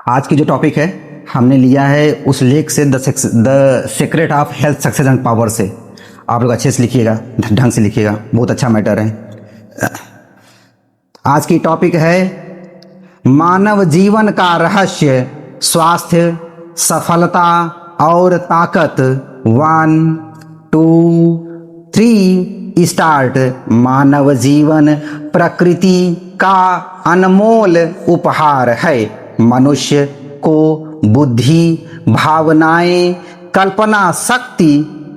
आज की जो टॉपिक है हमने लिया है उस लेख से the secret of health success and power से। आप लोग अच्छे से लिखिएगा, ढंग से लिखिएगा, बहुत अच्छा मैटर है। आज की टॉपिक है मानव जीवन का रहस्य, स्वास्थ्य, सफलता और ताकत। 1 2 3 स्टार्ट। मानव जीवन प्रकृति का अनमोल उपहार है। मनुष्य को बुद्धि, भावनाएं, कल्पना शक्ति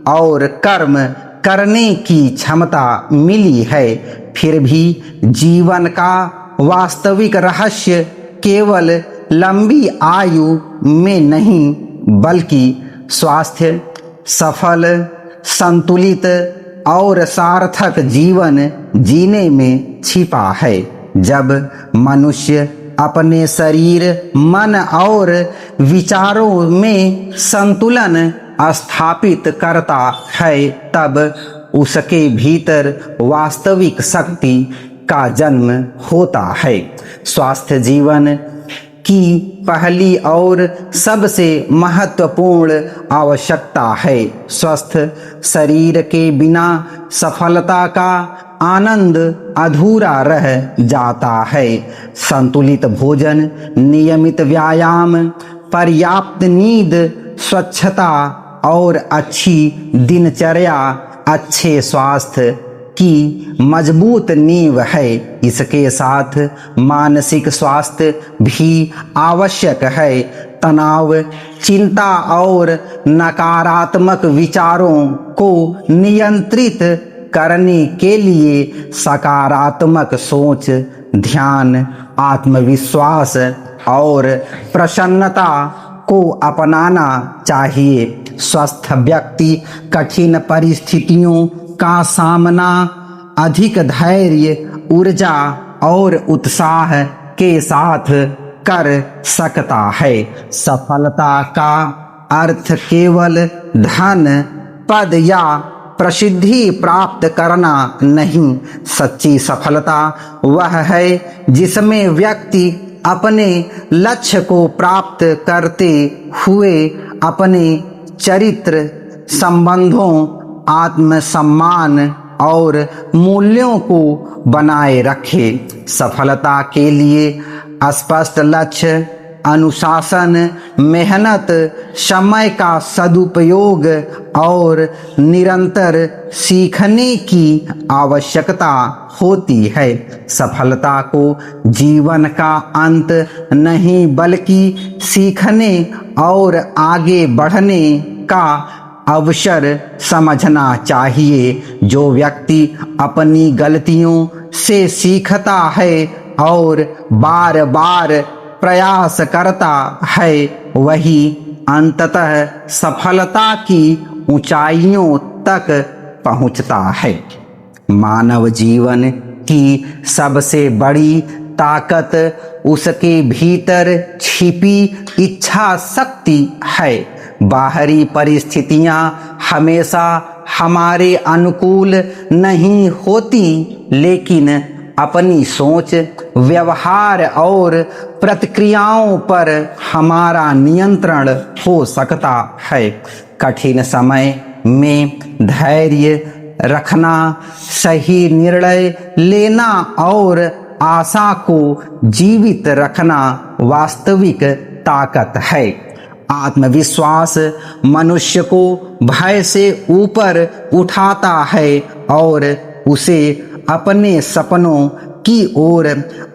और कर्म करने की क्षमता मिली है। फिर भी जीवन का वास्तविक रहस्य केवल लंबी आयु में नहीं बल्कि स्वास्थ्य, सफल, संतुलित और सार्थक जीवन जीने में छिपा है। जब मनुष्य अपने शरीर, मन और विचारों में संतुलन स्थापित करता है तब उसके भीतर वास्तविक शक्ति का जन्म होता है। स्वास्थ्य जीवन की पहली और सबसे महत्वपूर्ण आवश्यकता है। स्वस्थ शरीर के बिना सफलता का आनंद अधूरा रह जाता है। संतुलित भोजन, नियमित व्यायाम, पर्याप्त नींद, स्वच्छता और अच्छी दिनचर्या अच्छे स्वास्थ्य की मजबूत नींव है। इसके साथ मानसिक स्वास्थ्य भी आवश्यक है। तनाव, चिंता और नकारात्मक विचारों को नियंत्रित करने के लिए सकारात्मक सोच, ध्यान, आत्मविश्वास और प्रसन्नता को अपनाना चाहिए। स्वस्थ व्यक्ति कठिन परिस्थितियों का सामना अधिक धैर्य, ऊर्जा और उत्साह के साथ कर सकता है। सफलता का अर्थ केवल धन, पद या प्रसिद्धि प्राप्त करना नहीं। सच्ची सफलता वह है जिसमें व्यक्ति अपने लक्ष्य को प्राप्त करते हुए अपने चरित्र, संबंधों, आत्मसम्मान और मूल्यों को बनाए रखे। सफलता के लिए स्पष्ट लक्ष्य, अनुशासन, मेहनत, समय का सदुपयोग और निरंतर सीखने की आवश्यकता होती है। सफलता को जीवन का अंत नहीं बल्कि सीखने और आगे बढ़ने का अवसर समझना चाहिए। जो व्यक्ति अपनी गलतियों से सीखता है और बार बार प्रयास करता है वही अंततः सफलता की ऊंचाइयों तक पहुंचता है। मानव जीवन की सबसे बड़ी ताकत उसके भीतर छिपी इच्छा शक्ति है। बाहरी परिस्थितियां हमेशा हमारे अनुकूल नहीं होती, लेकिन अपनी सोच, व्यवहार और प्रतिक्रियाओं पर हमारा नियंत्रण हो सकता है। कठिन समय में धैर्य रखना, सही निर्णय लेना और आशा को जीवित रखना वास्तविक ताकत है। आत्मविश्वास मनुष्य को भय से ऊपर उठाता है और उसे अपने सपनों की ओर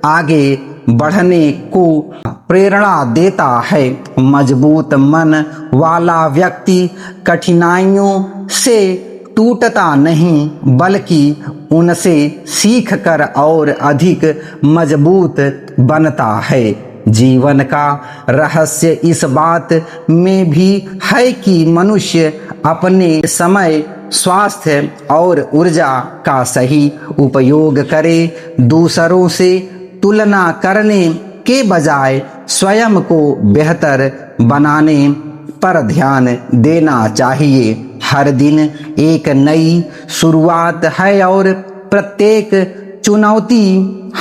आगे बढ़ने को प्रेरणा देता है। मजबूत मन वाला व्यक्ति कठिनाइयों से टूटता नहीं बल्कि उनसे सीखकर और अधिक मजबूत बनता है। जीवन का रहस्य इस बात में भी है कि मनुष्य अपने समय, स्वास्थ्य और ऊर्जा का सही उपयोग करे। दूसरों से तुलना करने के बजाय स्वयं को बेहतर बनाने पर ध्यान देना चाहिए। हर दिन एक नई शुरुआत है और प्रत्येक चुनौती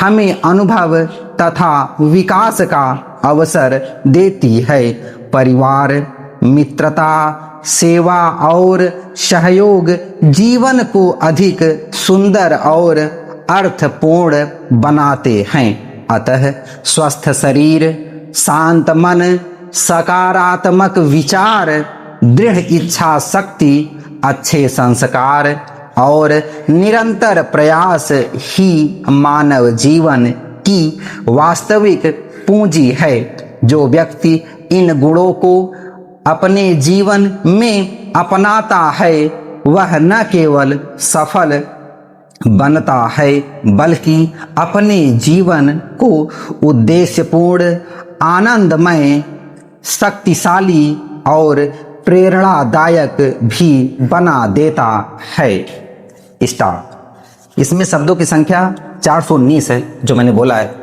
हमें अनुभव तथा विकास का अवसर देती है। परिवार, मित्रता, सेवा और सहयोग जीवन को अधिक सुंदर और अर्थपूर्ण बनाते हैं। अतः स्वस्थ शरीर, शांत मन, सकारात्मक विचार, दृढ़ इच्छा शक्ति, अच्छे संस्कार और निरंतर प्रयास ही मानव जीवन की वास्तविक पूंजी है। जो व्यक्ति इन गुणों को अपने जीवन में अपनाता है वह न केवल सफल बनता है बल्कि अपने जीवन को उद्देश्यपूर्ण, आनंदमय, शक्तिशाली और प्रेरणादायक भी बना देता है। स्टार्ट। इसमें शब्दों की संख्या 419 है जो मैंने बोला है।